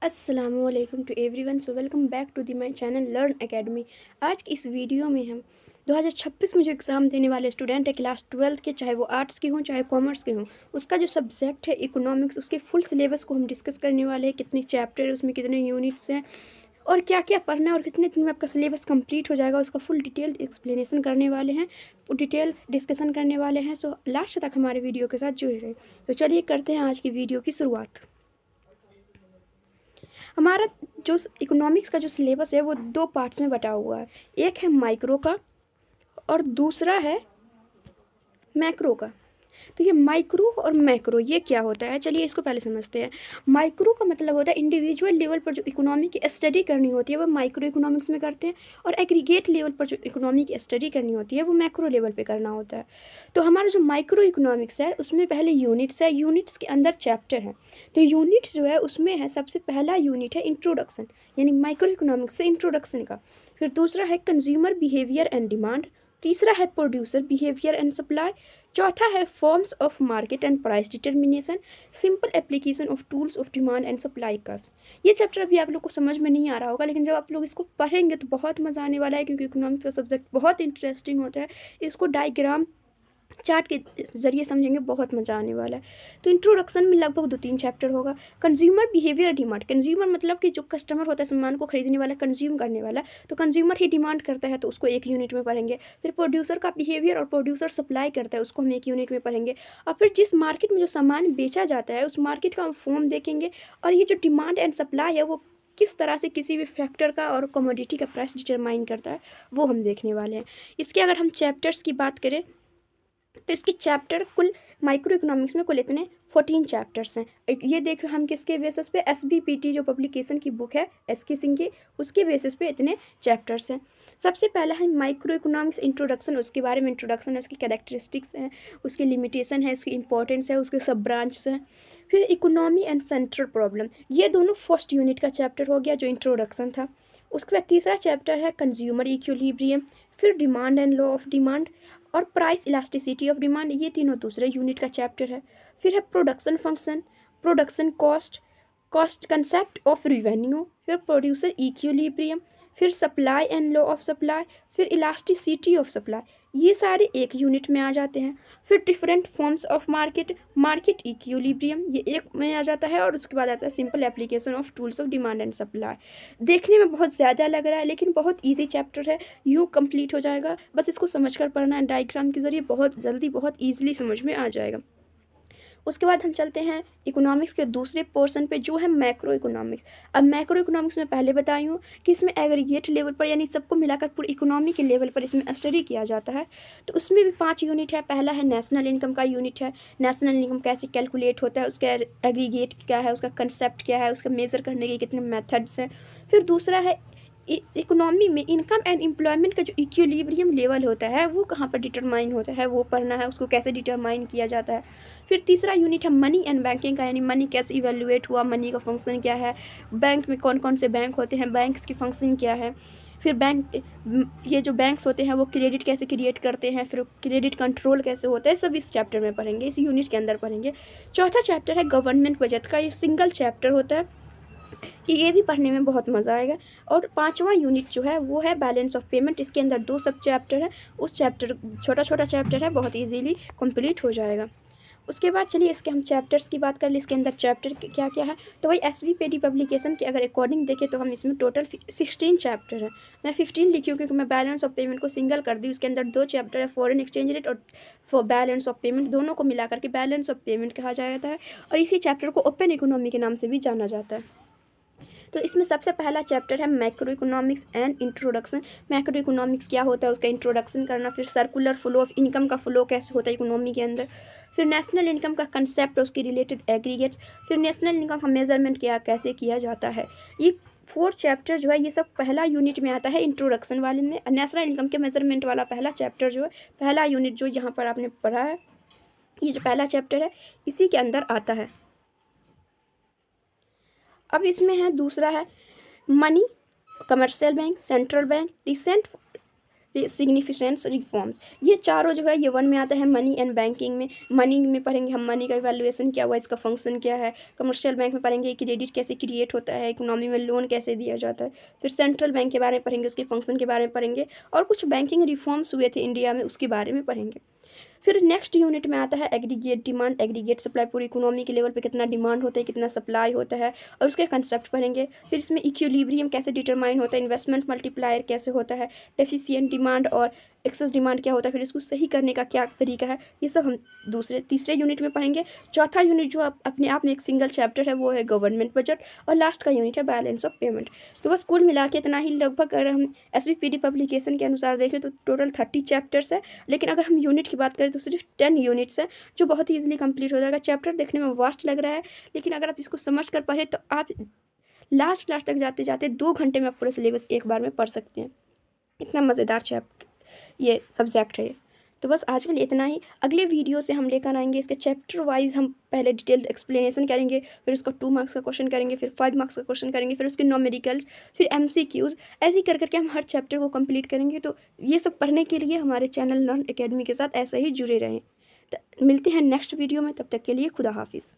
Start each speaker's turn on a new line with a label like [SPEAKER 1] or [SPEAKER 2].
[SPEAKER 1] अस्सलामुअलैकुम to everyone. So welcome back to the my channel learn academy. आज की इस वीडियो में हम 2026 में जो एग्ज़ाम देने वाले स्टूडेंट है क्लास 12 के, चाहे वो आर्ट्स के हों चाहे कॉमर्स के हों, उसका जो सब्जेक्ट है इकोनॉमिक्स, उसके फुल सिलेबस को हम डिस्कस करने वाले हैं। कितने चैप्टर है, उसमें कितने यूनिट्स हैं और क्या क्या पढ़ना है और कितने दिन में आपका सिलेबस कंप्लीट हो जाएगा, उसका फुल डिटेल एक्सप्लेनेशन करने वाले हैं, डिटेल डिस्कशन करने वाले हैं। सो लास्ट तक हमारे वीडियो के साथ जुड़े रहें। तो चलिए करते हैं आज की वीडियो की शुरुआत। हमारा जो इकोनॉमिक्स का जो सिलेबस है वो दो पार्ट्स में बटा हुआ है। एक है माइक्रो का और दूसरा है मैक्रो का। तो ये माइक्रो और मैक्रो ये क्या होता है, चलिए इसको पहले समझते हैं। माइक्रो का मतलब होता है इंडिविजुअल लेवल पर जो इकोनॉमी की स्टडी करनी होती है वो माइक्रो इकोनॉमिक्स में करते हैं, और एग्रीगेट लेवल पर जो इकोनॉमी की स्टडी करनी होती है वो मैक्रो लेवल पे करना होता है। तो हमारा जो माइक्रो इकोनॉमिक्स है उसमें पहले यूनिट्स है, यूनिट्स के अंदर चैप्टर है। तो यूनिट्स जो है उसमें है, सबसे पहला यूनिट है इंट्रोडक्शन, यानी माइक्रो इकोनॉमिक्स से इंट्रोडक्शन का। फिर दूसरा है कंज्यूमर बिहेवियर एंड डिमांड। तीसरा है प्रोड्यूसर बिहेवियर एंड सप्लाई। चौथा है forms of market and price determination, simple application of tools of demand and supply curves. ये चैप्टर अभी आप लोग को समझ में नहीं आ रहा होगा, लेकिन जब आप लोग इसको पढ़ेंगे तो बहुत मज़ा आने वाला है, क्योंकि इकोनॉमिक्स का सब्जेक्ट बहुत इंटरेस्टिंग होता है। इसको डायग्राम चार्ट के ज़रिए समझेंगे, बहुत मज़ा आने वाला है। तो इंट्रोडक्शन में लगभग 2-3 चैप्टर होगा। कंज्यूमर बिहेवियर डिमांड, कंज्यूमर मतलब कि जो कस्टमर होता है, सामान को खरीदने वाला, कंज्यूम करने वाला, तो कंज्यूमर ही डिमांड करता है तो उसको एक यूनिट में पढ़ेंगे। फिर प्रोड्यूसर का बिहेवियर, और प्रोड्यूसर सप्लाई करता है, उसको हम एक यूनिट में पढ़ेंगे। और फिर जिस मार्केट में जो सामान बेचा जाता है उस मार्केट का हम फॉर्म देखेंगे। और ये जो डिमांड एंड सप्लाई है वो किस तरह से किसी भी फैक्टर का और कमोडिटी का प्राइस डिटरमाइन करता है वो हम देखने वाले हैं। इसके अगर हम चैप्टर्स की बात करें तो इसके चैप्टर कुल माइक्रो इकोनॉमिक्स में कुल इतने 14 चैप्टर्स हैं। ये देखो हम किसके बेसिस पे, SBPT जो पब्लिकेशन की बुक है SK सिंह की, उसके बेसिस पे इतने चैप्टर्स हैं। सबसे पहला है माइक्रो इकोनॉमिक्स इंट्रोडक्शन, उसके बारे में इंट्रोडक्शन है, उसकी कैरेक्टरिस्टिक्स हैं, उसकी लिमिटेशन है, उसकी इंपॉर्टेंस है, उसके सब ब्रांच हैं। फिर इकोनॉमी एंड सेंट्रल प्रॉब्लम, ये दोनों फर्स्ट यूनिट का चैप्टर हो गया जो इंट्रोडक्शन था। उसके बाद तीसरा चैप्टर है कंज्यूमर इक्विलिब्रियम। फिर demand and law of demand और प्राइस इलास्टिसिटी ऑफ डिमांड, ये तीनों दूसरे यूनिट का चैप्टर है। फिर है production function, production cost, cost concept of revenue, फिर प्रोड्यूसर इक्विलिब्रियम, फिर supply and law of supply, फिर इलास्टिसिटी ऑफ सप्लाई, ये सारे एक यूनिट में आ जाते हैं। फिर different forms of market, market equilibrium, ये एक में आ जाता है। और उसके बाद आता है simple application of tools of demand and supply. देखने में बहुत ज़्यादा लग रहा है लेकिन बहुत ईजी चैप्टर है, यूँ कंप्लीट हो जाएगा। बस इसको समझ कर पढ़ना है, डायग्राम के ज़रिए बहुत जल्दी बहुत ईजिली समझ में आ जाएगा। उसके बाद हम चलते हैं इकोनॉमिक्स के दूसरे पोर्शन पे जो है मैक्रो इकोनॉमिक्स। अब मैक्रो इकोनॉमिक्स में पहले बताई हूँ कि इसमें एग्रीगेट लेवल पर, यानी सबको मिलाकर पूरी इकोनॉमी के लेवल पर इसमें स्टडी किया जाता है। तो उसमें भी 5 यूनिट है। पहला है नेशनल इनकम का यूनिट है, नेशनल इनकम कैसे कैलकुलेट होता है, उसका एग्रीगेट क्या है, उसका कंसेप्ट क्या है, उसका मेज़र करने के कितने मेथड्स हैं। फिर दूसरा है इकोनॉमी में इनकम एंड एम्प्लॉयमेंट का जो इक्विलिब्रियम लेवल होता है वो कहाँ पर डिटरमाइन होता है, वो पढ़ना है, उसको कैसे डिटरमाइन किया जाता है। फिर तीसरा यूनिट है मनी एंड बैंकिंग का, यानी मनी कैसे इवेल्युएट हुआ, मनी का फंक्शन क्या है, बैंक में कौन कौन से बैंक होते हैं, बैंक्स की फंक्शन क्या है। फिर ये जो बैंक्स होते हैं वो क्रेडिट कैसे क्रिएट करते हैं, फिर क्रेडिट कंट्रोल कैसे होता है, सब इस चैप्टर में पढ़ेंगे, इस यूनिट के अंदर पढ़ेंगे। चौथा चैप्टर है गवर्नमेंट बजट का, ये सिंगल चैप्टर होता है कि ये भी पढ़ने में बहुत मज़ा आएगा। और 5वां यूनिट जो है वो है बैलेंस ऑफ पेमेंट, इसके अंदर 2 सब चैप्टर है। उस चैप्टर छोटा छोटा चैप्टर है, बहुत इजीली कंप्लीट हो जाएगा। उसके बाद चलिए इसके हम चैप्टर्स की बात कर लें, इसके अंदर चैप्टर क्या क्या है। तो वही SBPT पब्लिकेशन के अगर अकॉर्डिंग देखें तो हम इसमें टोटल 16 चैप्टर है। मैं 15 लिखी हूँ क्योंकि मैं बैलेंस ऑफ पेमेंट को सिंगल कर दी। उसके अंदर 2 चैप्टर है, फॉरेन एक्सचेंज रेट और फॉर बैलेंस ऑफ पेमेंट, दोनों को मिला करके बैलेंस ऑफ पेमेंट कहा जाता है। और इसी चैप्टर को ओपन इकोनॉमी के नाम से भी जाना जाता है। तो इसमें सबसे पहला चैप्टर है macro economics and introduction. Macro economics क्या होता है उसका इंट्रोडक्शन करना। फिर सर्कुलर फ्लो ऑफ इनकम का फ्लो कैसे होता है इकोनॉमी के अंदर। फिर नेशनल इनकम का कंसेप्ट, उसकी रिलेटेड एग्रीगेट्स। फिर नेशनल इनकम का मेजरमेंट क्या कैसे किया जाता है। ये 4 चैप्टर जो है ये सब पहला यूनिट में आता है इंट्रोडक्शन वाले में। नेशनल इनकम के मेजरमेंट वाला पहला चैप्टर जो है, पहला यूनिट जो यहाँ पर आपने पढ़ा है, ये जो पहला चैप्टर है इसी के अंदर आता है। अब इसमें है दूसरा है money, commercial bank, central bank, recent significance reforms, ये चारों जो है ये वन में आता है। मनी एंड बैंकिंग में, मनी में पढ़ेंगे हम मनी का इवैल्यूएशन क्या हुआ, इसका फंक्शन क्या है। कमर्शियल बैंक में पढ़ेंगे क्रेडिट कैसे क्रिएट होता है, इकोनॉमी में लोन कैसे दिया जाता है। फिर सेंट्रल बैंक के बारे में पढ़ेंगे, उसके फंक्शन के बारे में पढ़ेंगे, और कुछ बैंकिंग रिफॉर्म्स हुए थे इंडिया में उसके बारे में पढ़ेंगे। फिर नेक्स्ट यूनिट में आता है एग्रीगेट डिमांड, एग्रीगेट सप्लाई, पूरी इकोनॉमी के लेवल पे कितना डिमांड होता है, कितना सप्लाई होता है, और उसके कंसेप्ट पढ़ेंगे। फिर इसमें इक्विलिब्रियम कैसे डिटरमाइन होता है, इन्वेस्टमेंट मल्टीप्लायर कैसे होता है, डेफिशिएंट डिमांड और एक्सेस डिमांड क्या होता है, फिर इसको सही करने का क्या तरीका है, ये सब हम तीसरे यूनिट में पढ़ेंगे। चौथा यूनिट जो अपने आप में एक सिंगल चैप्टर है वो है गवर्नमेंट बजट, और लास्ट का यूनिट है बैलेंस ऑफ पेमेंट। तो बस कुल मिला के इतना ही लगभग, अगर हम SBPD पब्लिकेशन के अनुसार देखें तो टोटल 30 चैप्टर्स है, लेकिन अगर हम यूनिट की बात करें तो सिर्फ 10 यूनिट्स है, जो बहुत ही ईजिली कंप्लीट हो जाएगा। चैप्टर देखने में वास्ट लग रहा है, लेकिन अगर आप इसको समझ कर पढ़े तो आप लास्ट क्लास तक जाते जाते 2 घंटे में आप पूरा सिलेबस एक बार में पढ़ सकते हैं। इतना मज़ेदार ये सब्जेक्ट है। तो बस आज के लिए इतना ही। अगले वीडियो से हम लेकर आएंगे इसके चैप्टर वाइज, हम पहले डिटेल्ड एक्सप्लेनेशन करेंगे, फिर उसका 2 मार्क्स का क्वेश्चन करेंगे, फिर 5 मार्क्स का क्वेश्चन करेंगे, फिर उसके न्यूमेरिकल्स, फिर MCQs, ऐसे ही कर करके हम हर चैप्टर को कंप्लीट करेंगे। तो ये सब पढ़ने के लिए हमारे चैनल लर्न एकेडमी के साथ ऐसे ही जुड़े रहें। तो मिलते हैं नेक्स्ट वीडियो में, तब तक के लिए खुदा हाफिज़।